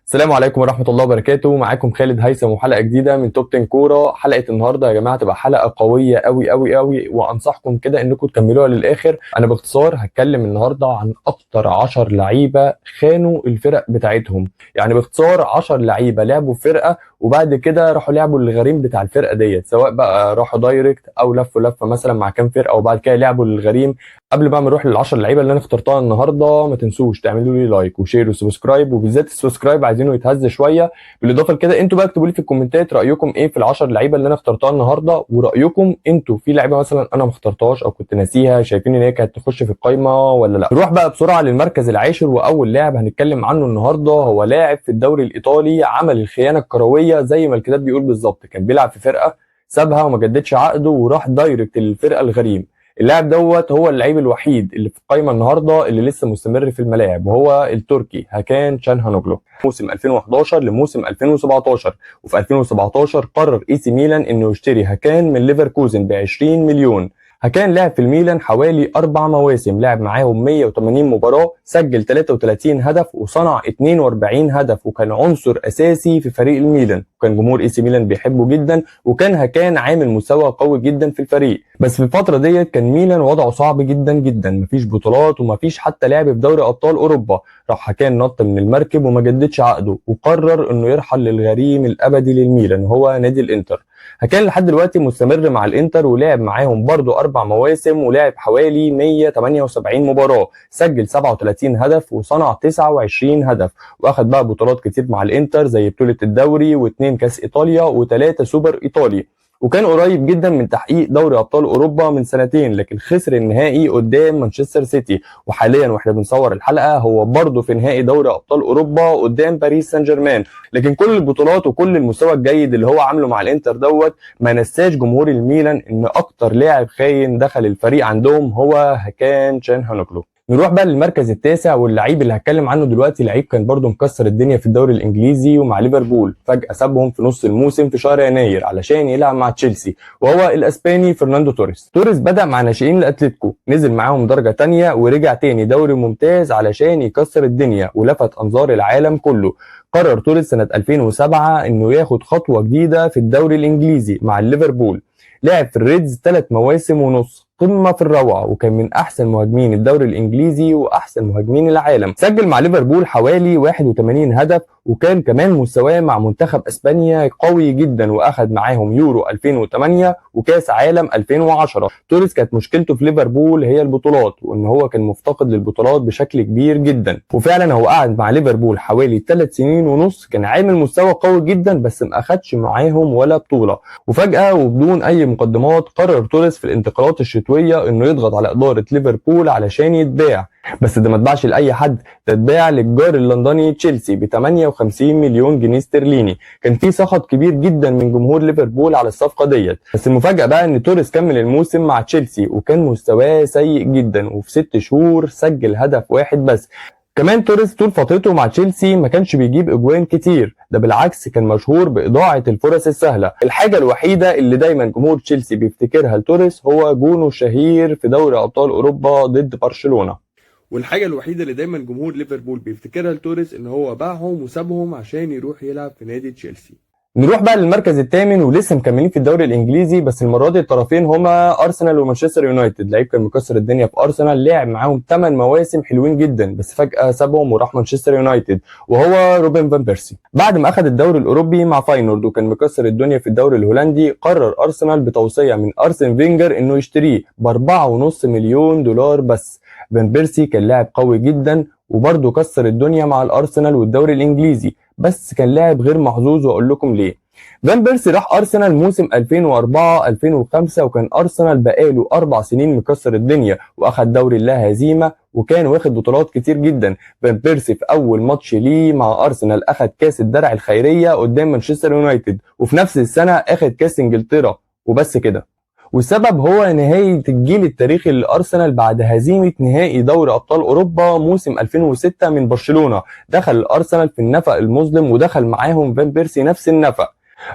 السلام عليكم ورحمة الله وبركاته. معاكم خالد هيثم وحلقة جديدة من توب 10 كورة. حلقة النهاردة يا جماعة تبقى حلقة قوية قوي قوي قوي، وأنصحكم كده إنكم تكملوها للآخر. أنا باختصار هتكلم النهاردة عن أكتر 10 لعيبة خانوا الفرق بتاعتهم. يعني باختصار 10 لعيبة لعبوا في فرقة وبعد كده راحوا لعبوا للغريم بتاع الفرقة ديت، سواء بقى راحوا دايركت أو لفوا لفة مثلا مع كام فرقة وبعد كده لعبوا للغريم. قبل بقى ما نروح للعشر لعيبه اللي انا اخترتها النهارده، ما تنسوش تعملوا لي لايك وشير وسبسكرايب، وبالذات السبسكرايب عايزينه يتهز شويه. بالاضافه لكده انتوا بقى اكتبوا لي في الكومنتات رايكم ايه في العشر لعيبه اللي انا اخترتها النهارده، ورايكم انتوا في لعيبه مثلا انا ما اخترتهاش او كنت ناسيها شايفين ان هي كانت تخش في القايمه ولا لا. نروح بقى بسرعه للمركز العاشر، واول لاعب هنتكلم عنه النهارده هو لاعب في الدوري الايطالي عمل الخيانه الكرويه زي ما الكتاب بيقول بالظبط. كان بيلعب في فرقه سابها وما جددش عقده وراح دايركت للفرقه الغريم. اللاعب دوت هو اللعيب الوحيد اللي في القايمه النهارده اللي لسه مستمر في الملاعب، وهو التركي هاكان شانهانوغلو. موسم 2011 لموسم 2017، وفي 2017 قرر اي سي ميلان انه يشتري هاكان من ليفركوزن ب 20 مليون. هاكان لعب في الميلان حوالي 4 مواسم، لعب معاهم 180 مباراة، سجل 33 هدف وصنع 42 هدف، وكان عنصر أساسي في فريق الميلان، وكان جمهور اي سي ميلان بيحبه جدا، وكان هاكان عامل مستوى قوي جدا في الفريق. بس في الفترة ديت كان ميلان وضعه صعب جدا جدا، مفيش بطولات ومفيش حتى لعب في دوري أبطال أوروبا. راح هاكان نط من المركب وما جددش عقده وقرر انه يرحل للغريم الأبدي للميلان هو نادي الإنتر. هاكان لحد دلوقتي مستمر مع الانتر ولعب معاهم برضو 4 مواسم، ولعب حوالي 178 مباراة، سجل 37 هدف وصنع 29 هدف، واخد بقى بطولات كتير مع الانتر زي بطولة الدوري و2 كاس ايطاليا و3 سوبر ايطالي. وكان قريب جدا من تحقيق دوري ابطال اوروبا من سنتين، لكن خسر النهائي قدام مانشستر سيتي. وحاليا واحنا بنصور الحلقه هو برضه في نهائي دوري ابطال اوروبا قدام باريس سان جيرمان. لكن كل البطولات وكل المستوى الجيد اللي هو عامله مع الانتر دوت ما نساش جمهور الميلان ان اكتر لاعب خاين دخل الفريق عندهم هو هاكان شانهانوغلو. نروح بقى للمركز التاسع، واللعيب اللي هتكلم عنه دلوقتي لعيب كان برضه مكسر الدنيا في الدوري الانجليزي ومع ليفربول، فجأة سابهم في نص الموسم في شهر يناير علشان يلعب مع تشيلسي، وهو الاسباني فرناندو توريس. توريس بدأ مع ناشئين الاتليتيكو، نزل معاهم درجة تانية ورجع تاني دوري ممتاز علشان يكسر الدنيا ولفت انظار العالم كله. قرر توريس سنة 2007 انه ياخد خطوة جديدة في الدوري الانجليزي مع ليفربول. لعب في الريدز 3 مواسم ونص، قمة في الروعة، وكان من أحسن مهاجمين الدوري الإنجليزي وأحسن مهاجمين العالم. سجل مع ليفربول حوالي 81 هدف، وكان كمان مستواه مع منتخب أسبانيا قوي جدا، وأخد معاهم يورو 2008 وكاس عالم 2010. توريس كانت مشكلته في ليفربول هي البطولات، وإن هو كان مفتقد للبطولات بشكل كبير جدا، وفعلا هو قعد مع ليفربول حوالي 3 سنين ونص، كان عامل مستوى قوي جدا بس ما أخدش معاهم ولا بطولة. وفجأة وبدون أي مقدمات قرر توريس في الانتقالات الشتوية انه يضغط على اداره ليفربول علشان يتباع. بس ده ما اتباعش لاي حد، ده اتباع للجار اللندني تشيلسي ب 58 مليون جنيه استرليني. كان في سخط كبير جدا من جمهور ليفربول على الصفقه ديت، بس المفاجاه بقى ان توريس كمل الموسم مع تشيلسي وكان مستواه سيء جدا، وفي 6 شهور سجل هدف واحد بس. كمان توريس طول فترته مع تشيلسي ما كانش بيجيب اجوان كتير، ده بالعكس كان مشهور باضاعه الفرص السهله. الحاجه الوحيده اللي دايما جمهور تشيلسي بيفتكرها لتوريس هو جونه الشهير في دوري ابطال اوروبا ضد برشلونه. والحاجه الوحيده اللي دايما جمهور ليفربول بيفتكرها لتوريس ان هو باعهم وسابهم عشان يروح يلعب في نادي تشيلسي. نروح بقى للمركز الثامن، ولسه مكملين في الدوري الانجليزي، بس المره دي الطرفين هما ارسنال ومانشستر يونايتد. لعيب كان مكسر الدنيا في ارسنال، لعب معاهم 8 مواسم حلوين جدا، بس فجاه سابهم وراح مانشستر يونايتد، وهو روبن فان بيرسي. بعد ما اخذ الدوري الاوروبي مع فاينورد وكان مكسر الدنيا في الدوري الهولندي، قرر ارسنال بتوصيه من ارسن فينجر انه يشتريه ب 4.5 مليون دولار بس. فان بيرسي كان لاعب قوي جدا وبرضه كسر الدنيا مع الارسنال والدوري الانجليزي، بس كان لاعب غير محظوظ واقول لكم ليه. فان بيرسي راح ارسنال موسم 2004 2005، وكان ارسنال بقاله 4 سنين مكسر الدنيا واخد دوري لا هزيمه، وكان واخد بطولات كتير جدا. فان بيرسي في اول ماتش ليه مع ارسنال اخد كاس الدرع الخيريه قدام مانشستر يونايتد، وفي نفس السنه اخد كاس انجلترا، وبس كده. والسبب هو نهاية الجيل التاريخي للأرسنال بعد هزيمة نهائي دوري أبطال أوروبا موسم 2006 من برشلونة. دخل الأرسنال في النفق المظلم ودخل معاهم فان بيرسي نفس النفق،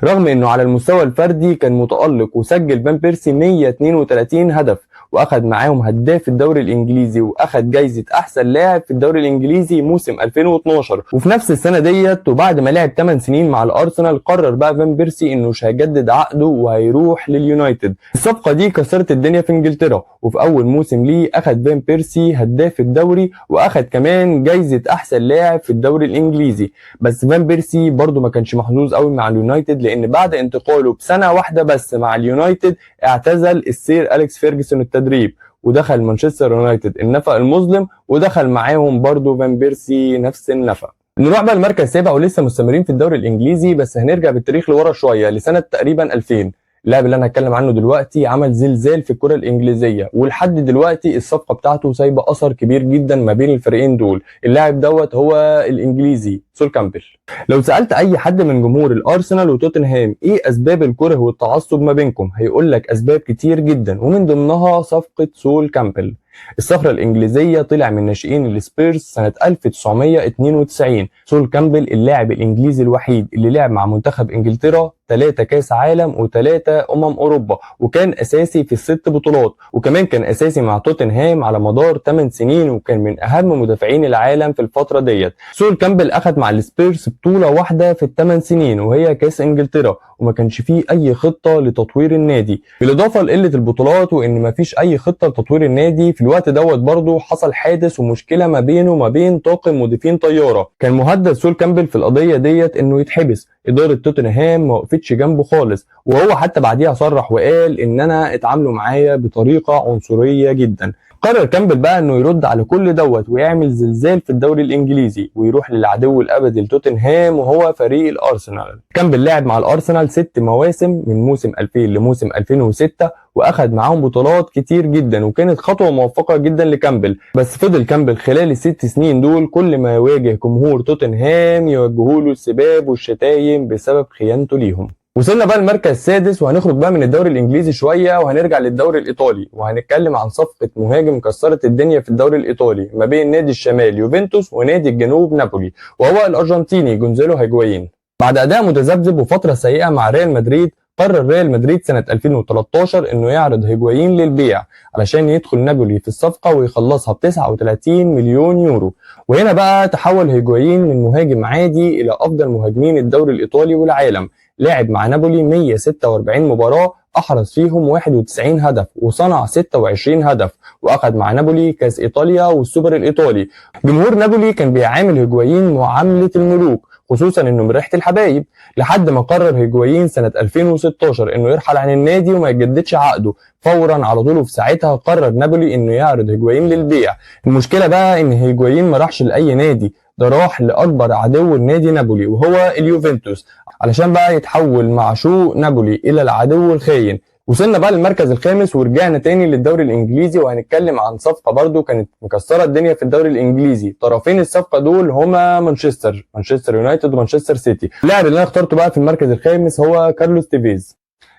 رغم انه على المستوى الفردي كان متألق وسجل فان بيرسي 132 هدف، واخد معاهم هداف الدوري الانجليزي واخد جايزه احسن لاعب في الدوري الانجليزي موسم 2012. وفي نفس السنه ديت وبعد ما لعب 8 سنين مع الارسنال قرر بقى فان بيرسي انه مش هيجدد عقده وهيروح لليونايتد. الصفقه دي كسرت الدنيا في انجلترا، وفي اول موسم ليه اخد فان بيرسي هداف الدوري واخد كمان جايزه احسن لاعب في الدوري الانجليزي. بس فان بيرسي برضو ما كانش محظوظ قوي مع اليونايتد، لان بعد انتقاله بسنه واحده بس مع اليونايتد اعتزل السير أليكس فيرجسون التدريب ودخل مانشستر يونايتد النفق المظلم، ودخل معاهم برضو فان بيرسي نفس النفق. نروح بقى المركز السابع ولسه مستمرين في الدوري الانجليزي، بس هنرجع بالتاريخ لورا شويه لسنه تقريبا 2000. اللاعب اللي انا هتكلم عنه دلوقتي عمل زلزال في الكره الانجليزيه، ولحد دلوقتي الصفقه بتاعته سايبه اثر كبير جدا ما بين الفريقين دول. اللاعب دوت هو الانجليزي سول كامبل. لو سالت اي حد من جمهور الارسنال وتوتنهام ايه اسباب الكره والتعصب ما بينكم، هيقول لك اسباب كتير جدا ومن ضمنها صفقه سول كامبل. الصخرة الإنجليزية طلع من ناشئين السبيرز سنة 1992. سول كامبل اللاعب الإنجليزي الوحيد اللي لعب مع منتخب إنجلترا 3 كاس عالم و3 أوروبا، وكان أساسي في ال6 بطولات، وكمان كان أساسي مع توتنهام على مدار 8 سنين، وكان من أهم مدافعين العالم في الفترة ديت. سول كامبل أخد مع السبيرز بطولة واحدة في ال8 سنين وهي كاس إنجلترا، وما كانش فيه أي خطة لتطوير النادي، بالإضافة لقلة البطولات وإن ما فيش أي خطة لتطوير النادي. في الوقت دوت برضه حصل حادث ومشكلة ما بينه وما بين طاقم مضيفين طيارة، كان مهدد سول كامبل في القضية ديت إنه يتحبس. إدارة توتنهام ما وقفتش جنبه خالص، وهو حتى بعديها صرح وقال إن أنا اتعاملوا معايا بطريقة عنصرية جدا. قرر كامبل بقى انه يرد على كل دوت ويعمل زلزال في الدوري الانجليزي ويروح للعدو الابدي لتوتنهام وهو فريق الارسنال. كامبل لعب مع الارسنال 6 مواسم من موسم 2000 لموسم 2006 واخد معاهم بطولات كتير جدا، وكانت خطوه موفقه جدا لكامبل. بس فضل كامبل خلال ال6 سنين دول كل ما يواجه جمهور توتنهام يوجهوا له السباب والشتايم بسبب خيانته ليهم. وصلنا بقى المركز السادس، وهنخرج بقى من الدوري الانجليزي شويه وهنرجع للدوري الايطالي، وهنتكلم عن صفقه مهاجم كسرت الدنيا في الدوري الايطالي ما بين نادي الشمال يوفنتوس ونادي الجنوب نابولي، وهو الارجنتيني جونزالو هيجوايين. بعد اداء متذبذب وفتره سيئه مع ريال مدريد، قرر ريال مدريد سنة 2013 انه يعرض هيجوايين للبيع علشان يدخل نابولي في الصفقة ويخلصها ب 39 مليون يورو. وهنا بقى تحول هيجوايين من مهاجم عادي الى افضل مهاجمين الدوري الايطالي والعالم. لاعب مع نابولي 146 مباراة، احرز فيهم 91 هدف وصنع 26 هدف، واخد مع نابولي كاس ايطاليا والسوبر الايطالي. جمهور نابولي كان بيعامل هيجوايين معاملة الملوك، خصوصا انه من ريحه الحبايب، لحد ما قرر هيجوايين سنه 2016 انه يرحل عن النادي وما يجددش عقده. فورا على طول وفي ساعتها قرر نابولي انه يعرض هيجوايين للبيع. المشكله بقى ان هيجوايين ما راحش لاي نادي، ده راح لاكبر عدو النادي نابولي وهو اليوفنتوس، علشان بقى يتحول معشوق نابولي الى العدو الخاين. وصلنا بقى للمركز الخامس ورجعنا تاني للدوري الانجليزي، وهنتكلم عن صفقه برضو كانت مكسره الدنيا في الدوري الانجليزي. طرفين الصفقه دول هما مانشستر يونايتد ومانشستر سيتي. اللاعب اللي انا اخترته بقى في المركز الخامس هو كارلوس تيفيز.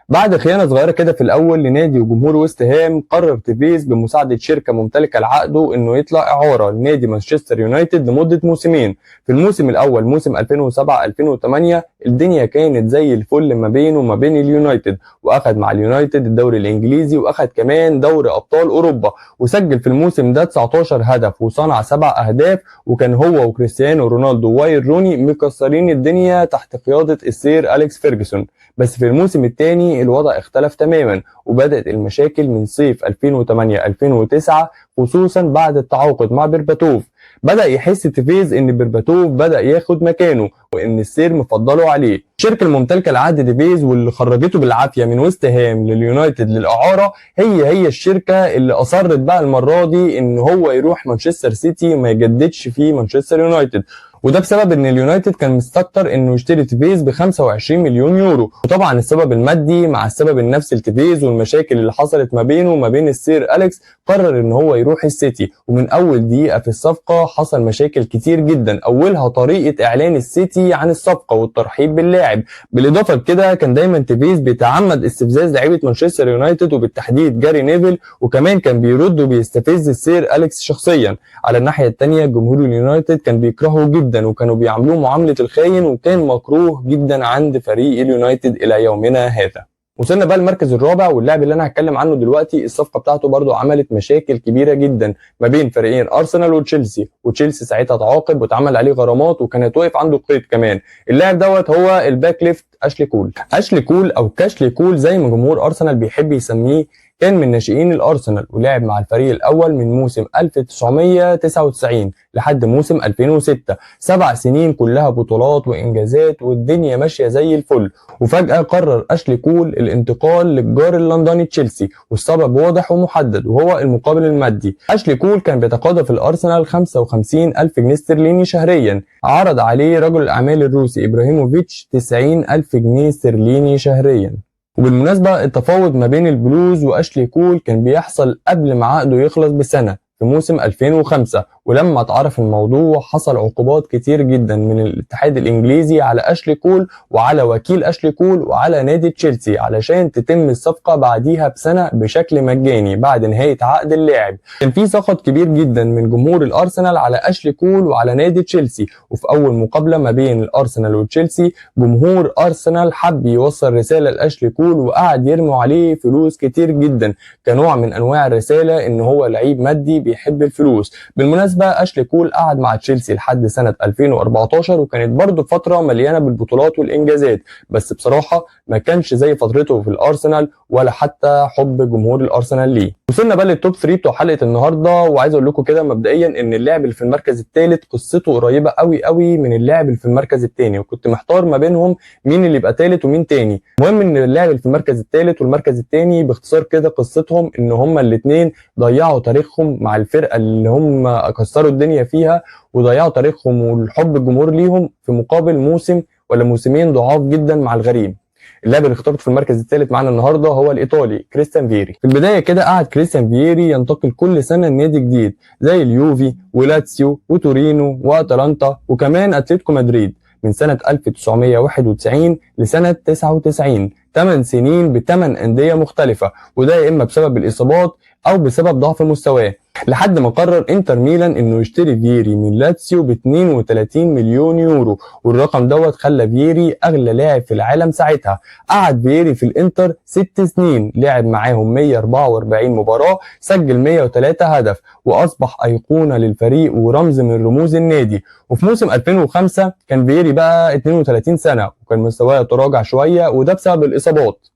بعد خيانه صغيره كده في الاول لنادي وجمهور ويست هام، قرر تيفيز بمساعده شركه ممتلكه لعقده انه يطلع اعاره لنادي مانشستر يونايتد لمده موسمين. في الموسم الاول موسم 2007 2008 الدنيا كانت زي الفل ما بينه وما بين اليونايتد، واخد مع اليونايتد الدوري الانجليزي واخد كمان دوري ابطال اوروبا، وسجل في الموسم ده 19 هدف وصنع 7 اهداف، وكان هو وكريستيانو رونالدو وواين روني مكسرين الدنيا تحت قياده السير أليكس فيرجسون. بس في الموسم الثاني الوضع اختلف تماما، وبدأت المشاكل من صيف 2008-2009 خصوصا بعد التعاقد مع بيرباتوف. بدأ يحس تيفيز ان بيرباتوف بدأ ياخد مكانه وان السير مفضله عليه. الشركه الممتلكه لعقد تيفيز واللي خرجته بالعافيه من ويست هام لليونايتد للاعاره هي الشركه اللي اصرت بقى المره دي ان هو يروح مانشستر سيتي وما يجددش في مانشستر يونايتد، وده بسبب ان اليونايتد كان مستكتر انه يشتري تيفيز ب 25 مليون يورو. وطبعا السبب المادي مع السبب النفسي لتيفيز والمشاكل اللي حصلت ما بينه وما بين السير أليكس، قرر ان هو يروح السيتي. ومن اول دقيقه في الصفقه حصل مشاكل كتير جدا، اولها طريقه اعلان السيتي عن الصفقه والترحيب باللاعب. بالاضافه لكده كان دايما تيفيز بيتعمد استفزاز لعيبه مانشستر يونايتد وبالتحديد جاري نيفل، وكمان كان بيرد وبيستفز السير أليكس شخصيا. على الناحيه الثانيه جمهور اليونايتد كان بيكرهه جدا وكانوا بيعاملوه معامله الخاين، وكان مكروه جدا عند فريق اليونايتد الى يومنا هذا. وصلنا بقى المركز الرابع، واللاعب اللي انا هتكلم عنه دلوقتي الصفقه بتاعته برضو عملت مشاكل كبيره جدا ما بين فريقين ارسنال وتشيلسي، وتشيلسي ساعتها تعاقب واتعمل عليه غرامات وكانت واقف عنده قيد كمان. اللاعب دوت هو الباك ليفت اشلي كول. اشلي كول او كاشلي كول زي ما جمهور ارسنال بيحب يسميه، كان من ناشئين الارسنال ولعب مع الفريق الاول من موسم 1999 لحد موسم 2006. 7 سنين كلها بطولات وانجازات والدنيا ماشيه زي الفل. وفجاه قرر اشلي كول الانتقال للجار اللندني تشيلسي، والسبب واضح ومحدد وهو المقابل المادي. اشلي كول كان بيتقاضى في الارسنال 55 الف جنيه استرليني شهريا، عرض عليه رجل الاعمال الروسي ابراهيموفيتش 90 الف جنيه استرليني شهريا. وبالمناسبة التفاوض ما بين البلوز واشلي كول كان بيحصل قبل ما عقده يخلص بسنة في موسم 2005، ولما اتعرف الموضوع حصل عقوبات كتير جدا من الاتحاد الانجليزي على اشلي كول وعلى وكيل اشلي كول وعلى نادي تشيلسي علشان تتم الصفقة بعديها بسنة بشكل مجاني بعد نهاية عقد اللاعب. كان في سخط كبير جدا من جمهور الارسنال على اشلي كول وعلى نادي تشيلسي، وفي اول مقابلة ما بين الارسنال وتشيلسي جمهور ارسنال حب يوصل رسالة لاشلي كول وقعد يرموا عليه فلوس كتير جدا كنوع من انواع الرسالة ان هو لعيب مادي بيحب الفلوس. بالمناسبة اشلي كول قعد مع تشيلسي لحد سنة 2014 وكانت برضه فترة مليانة بالبطولات والانجازات، بس بصراحة ما كانش زي فترته في الارسنال ولا حتى حب جمهور الارسنال ليه. وصلنا بقى للتوب 3 بتوع حلقة النهاردة، وعايز اقول لكم كده مبدئيا ان اللاعب اللي في المركز الثالث قصته قريبة قوي من اللاعب اللي في المركز الثاني، وكنت محتار ما بينهم مين اللي يبقى ثالث ومين ثاني. المهم ان اللاعب اللي في المركز الثالث والمركز الثاني باختصار كده قصتهم ان هما الاثنين ضيعوا تاريخهم مع الفرقة اللي هم كسروا الدنيا فيها، وضيعوا تاريخهم والحب الجمهور ليهم في مقابل موسم ولا موسمين ضعاف جدا مع الغريم. اللاعب اللي اخترته في المركز الثالث معانا النهارده هو الايطالي كريستيان فيري. في البدايه كده قعد كريستيان فيري ينتقل كل سنه لنادي جديد زي اليوفي ولاتسيو وتورينو واتلانتا وكمان اتلتيكو مدريد من سنه 1991 لسنه 99. 8 سنين ب8 انديه مختلفه، وده يا اما بسبب الاصابات او بسبب ضعف مستواه، لحد ما قرر انتر ميلان انه يشتري فيري من لاتسيو ب 32 مليون يورو، والرقم دوت خلى فيري اغلى لاعب في العالم ساعتها. قعد فيري في الانتر 6 سنين، لعب معاهم 144 مباراة، سجل 103 هدف، واصبح ايقونة للفريق ورمز من رموز النادي. وفي موسم 2005 كان فيري بقى 32 سنة وكان مستواه تراجع شوية وده بسبب الاصابات.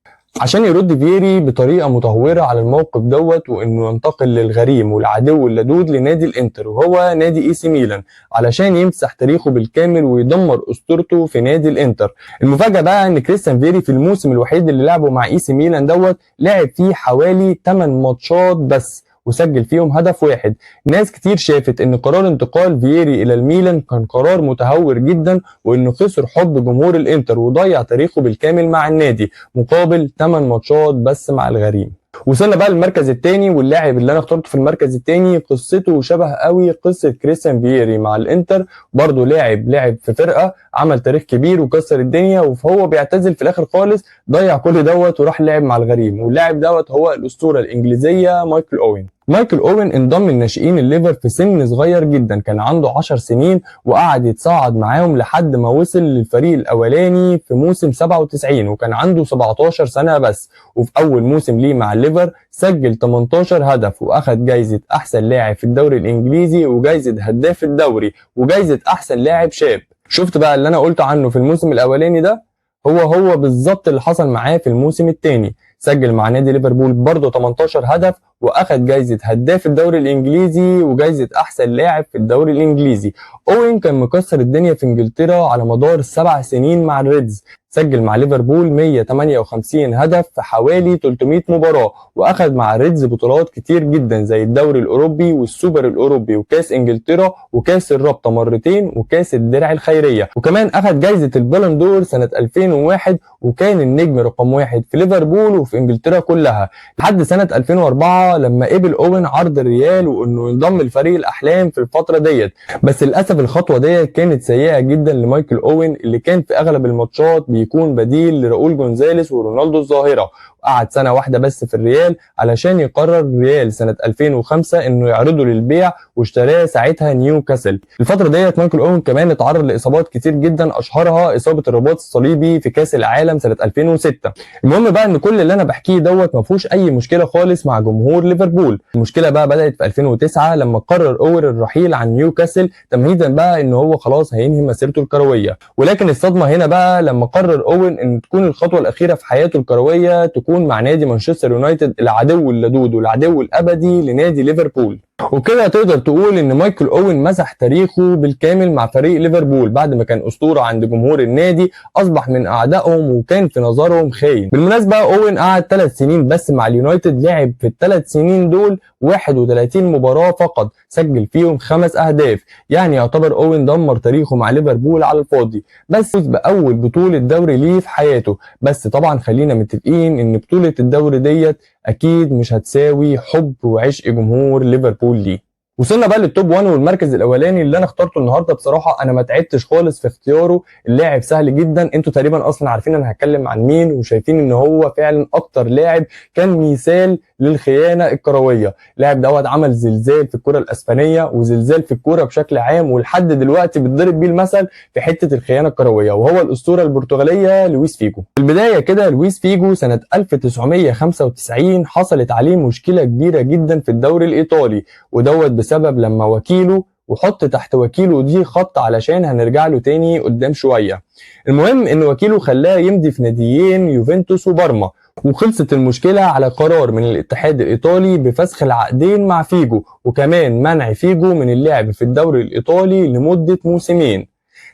عشان يرد فيري بطريقه متهوره على الموقف دوت وانه ينتقل للغريم والعدو اللدود لنادي الانتر وهو نادي اي سي ميلان علشان يمسح تاريخه بالكامل ويدمر اسطورته في نادي الانتر. المفاجاه بقى ان كريستيان فيري في الموسم الوحيد اللي لعبه مع اي سي ميلان دوت لعب فيه حوالي 8 ماتشات بس وسجل فيهم هدف واحد. ناس كتير شافت ان قرار انتقال فييري الى الميلان كان قرار متهور جدا وانه خسر حب جمهور الانتر وضيع تاريخه بالكامل مع النادي مقابل 8 ماتشات بس مع الغريم. وصلنا بقى للمركز الثاني، واللاعب اللي انا اخترته في المركز الثاني قصته شبه قوي قصه كريستيان فييري مع الانتر. برضه لعب في فرقه عمل تاريخ كبير وكسر الدنيا، وهو بيعتزل في الاخر خالص ضيع كل دوت وراح لعب مع الغريم. واللاعب دوت هو الاسطوره الانجليزيه مايكل اوين. مايكل اوين انضم لناشئين الليفر في سن صغير جدا، كان عنده 10 سنين وقعد يتصاعد معاهم لحد ما وصل للفريق الاولاني في موسم 97 وكان عنده 17 سنه بس. وفي اول موسم ليه مع الليفر سجل 18 هدف واخد جايزه احسن لاعب في الدوري الانجليزي وجايزه هداف الدوري وجايزه احسن لاعب شاب. شفت بقى اللي انا قلت عنه في الموسم الاولاني ده هو بالظبط اللي حصل معاه في الموسم الثاني. سجل مع نادي ليفربول برضه 18 هدف واخد جايزه هداف الدوري الانجليزي وجايزه احسن لاعب في الدوري الانجليزي. اوين كان مكسر الدنيا في انجلترا على مدار 7 سنين مع الريدز، سجل مع ليفربول 158 هدف في حوالي 300 مباراة واخد مع الريدز بطولات كتير جدا زي الدوري الاوروبي والسوبر الاوروبي وكاس انجلترا وكاس الرابطة مرتين وكاس الدرع الخيرية، وكمان اخد جايزة البالون دور سنة 2001 وكان النجم رقم 1 في ليفربول وفي انجلترا كلها لحد سنة 2004 لما قبل اوين عرض الريال وانه ينضم لفريق الاحلام في الفترة ديت. بس للاسف الخطوة ديت كانت سيئة جدا لمايكل اوين اللي كان في اغلب الماتشات بيكون بديل لراؤول جونزاليس ورونالدو الظاهرة، وقعد سنه واحده بس في الريال علشان يقرر الريال سنه 2005 انه يعرضه للبيع، واشتراه ساعتها نيوكاسل. الفتره ديت مايكل اوين كمان اتعرض لاصابات كتير جدا، اشهرها اصابه الرباط الصليبي في كاس العالم سنه 2006. المهم بقى ان كل اللي انا بحكيه دوت ما فيهوش اي مشكله خالص مع جمهور ليفربول. المشكله بقى بدات في 2009 لما قرر اوين الرحيل عن نيوكاسل تمهيدا بقى ان هو خلاص هينهي مسيرته الكرويه. ولكن الصدمه هنا بقى لما قرر اوين ان تكون الخطوه الاخيره في حياته الكرويه تكون مع نادي مانشستر يونايتد، العدو اللدود والعدو الابدي لنادي ليفربول. وكده تقدر تقول ان مايكل اوين مسح تاريخه بالكامل مع فريق ليفربول، بعد ما كان اسطوره عند جمهور النادي اصبح من اعدائهم وكان في نظرهم خاين. بالمناسبه اوين قعد 3 سنين بس مع اليونايتد، لعب في ال3 سنين دول 31 مباراه فقط، سجل فيهم 5 اهداف. يعني يعتبر اوين دمر تاريخه مع ليفربول على الفاضي، بس باول بطوله دوري ليه في حياته. بس طبعا خلينا متفقين ان بطوله الدوري ديت اكيد مش هتساوي حب وعشق جمهور ليفربول ليه. وصلنا بقى للتوب 1 والمركز الاولاني اللي انا اخترته النهارده. بصراحه انا ما تعبتش خالص في اختياره، اللاعب سهل جدا، انتوا تقريبا اصلا عارفين انا هتكلم عن مين وشايفين ان هو فعلا اكتر لاعب كان مثال للخيانه الكرويه. اللاعب دوت عمل زلزال في الكره الاسبانيه وزلزال في الكوره بشكل عام، ولحد دلوقتي بيتضرب بيه المثل في حته الخيانه الكرويه، وهو الاسطوره البرتغاليه لويس فيجو. في البدايه كده لويس فيجو سنه 1995 حصلت عليه مشكله كبيره جدا في الدوري الايطالي، ودوت بسبب لما وكيله، وحط تحت وكيله دي خط علشان هنرجع له تاني قدام شويه. المهم ان وكيله خلاه يمضي في ناديين يوفنتوس وبارما، وخلصت المشكله على قرار من الاتحاد الايطالي بفسخ العقدين مع فيجو، وكمان منع فيجو من اللعب في الدوري الايطالي لمده موسمين.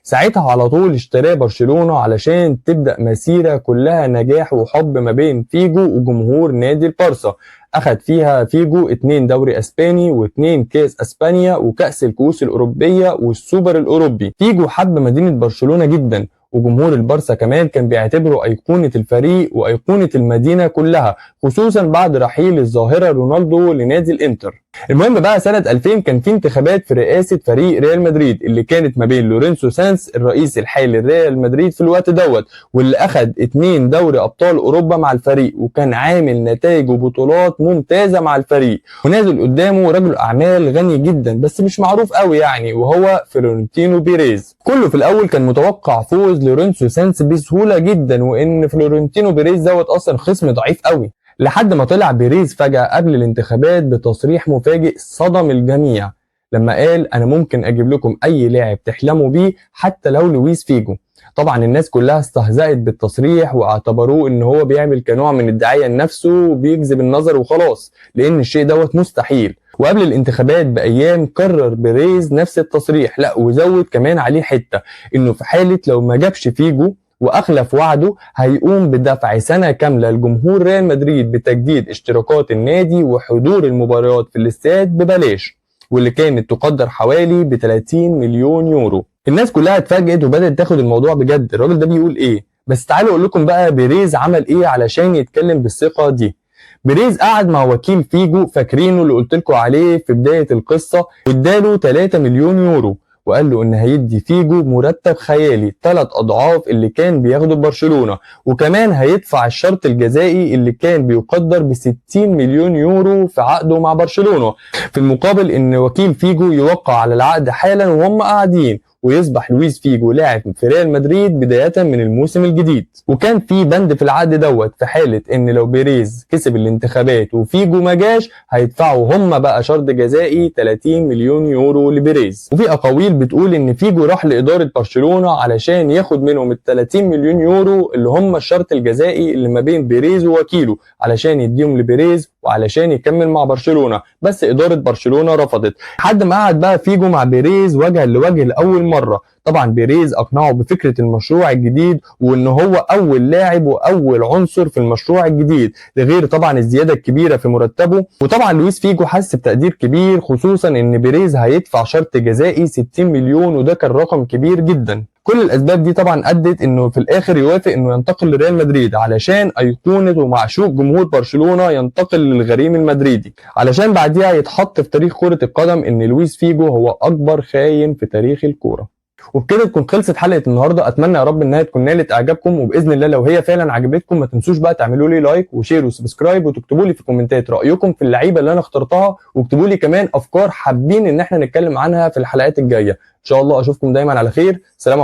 ساعتها على طول اشتراه برشلونه علشان تبدا مسيره كلها نجاح وحب ما بين فيجو وجمهور نادي البارسا. اخد فيها فيجو 2 دوري اسباني و2 كاس اسبانيا وكاس الكؤوس الاوروبيه والسوبر الاوروبي. فيجو حب مدينه برشلونه جدا، وجمهور البارسا كمان كان بيعتبره ايقونه الفريق وايقونه المدينه كلها، خصوصا بعد رحيل الظاهره رونالدو لنادي الانتر. المهم بقى سنه 2000 كان في انتخابات في رئاسه فريق ريال مدريد اللي كانت ما بين لورينسو سانس الرئيس الحالي لريال مدريد في الوقت دوت، واللي اخد 2 دوري ابطال اوروبا مع الفريق، وكان عامل نتائج وبطولات ممتازه مع الفريق. ونازل قدامه رجل اعمال غني جدا بس مش معروف قوي يعني، وهو فلورنتينو بيريز. كله في الاول كان متوقع فوز لورينسو سانس بسهوله جدا، وان فلورنتينو بيريز دوت اصلا خصم ضعيف قوي، لحد ما طلع بيريز فجأة قبل الانتخابات بتصريح مفاجئ صدم الجميع، لما قال انا ممكن اجيب لكم اي لاعب تحلموا بيه حتى لو لويس فيجو. طبعا الناس كلها استهزأت بالتصريح واعتبروه ان هو بيعمل كنوع من الدعاية لنفسه وبيجذب النظر وخلاص، لان الشيء دوت مستحيل. وقبل الانتخابات بايام قرر بيريز نفس التصريح، لا وزود كمان عليه حتة انه في حالة لو ما جابش فيجو واخلف وعده هيقوم بدفع سنه كامله لجمهور ريال مدريد بتجديد اشتراكات النادي وحضور المباريات في الاستاد ببلاش، واللي كانت تقدر حوالي ب 30 مليون يورو. الناس كلها اتفاجئت وبدات تاخد الموضوع بجد، الراجل ده بيقول ايه؟ بس تعالوا اقول لكم بقى بيريز عمل ايه علشان يتكلم بالثقه دي. بيريز قعد مع وكيل فيجو، فاكرينه اللي قلت لكم عليه في بدايه القصه، واداله 3 مليون يورو، وقال له ان هيدي فيجو مرتب خيالي 3 اضعاف اللي كان بياخده برشلونه، وكمان هيدفع الشرط الجزائي اللي كان بيقدر ب 60 مليون يورو في عقده مع برشلونه، في المقابل ان وكيل فيجو يوقع على العقد حالا وهم قاعدين، ويصبح لويس فيجو لاعب في ريال مدريد بداية من الموسم الجديد. وكان في بند في العقد دوت في حالة ان لو بيريز كسب الانتخابات وفيجو ما جاش هيدفعوا هم بقى شرط جزائي 30 مليون يورو لبيريز. وفي اقاويل بتقول ان فيجو راح لادارة برشلونة علشان ياخد منهم ال 30 مليون يورو اللي هم الشرط الجزائي اللي ما بين بيريز ووكيله، علشان يديهم لبيريز وعلشان يكمل مع برشلونة، بس ادارة برشلونة رفضت، لحد ما قعد بقى فيجو مع بيريز وجها لوجه لاول مرة. طبعا بيريز اقنعه بفكرة المشروع الجديد، وان هو اول لاعب واول عنصر في المشروع الجديد، ده غير طبعا الزيادة الكبيرة في مرتبه. وطبعا لويس فيجو حس بتقدير كبير، خصوصا ان بيريز هيدفع شرط جزائي 60 مليون، وده كان رقم كبير جدا. كل الاسباب دي طبعا ادت انه في الاخر يوافق انه ينتقل لريال مدريد، علشان ايقونه ومعشوق جمهور برشلونه ينتقل للغريم المدريدي، علشان بعديها يتحط في تاريخ كرة القدم ان لويس فيجو هو اكبر خاين في تاريخ الكوره. وبكده تكون خلصت حلقه النهارده. اتمنى يا رب انها تكون نالت اعجابكم، وباذن الله لو هي فعلا عجبتكم ما تنسوش بقى تعملوا لي لايك وشير وسبسكرايب، وتكتبوا لي في الكومنتات رايكم في اللعيبه اللي انا اخترتها، واكتبوا لي كمان افكار حابين ان احنا نتكلم عنها في الحلقات الجايه. ان شاء الله اشوفكم دايما على خير. سلام عليكم.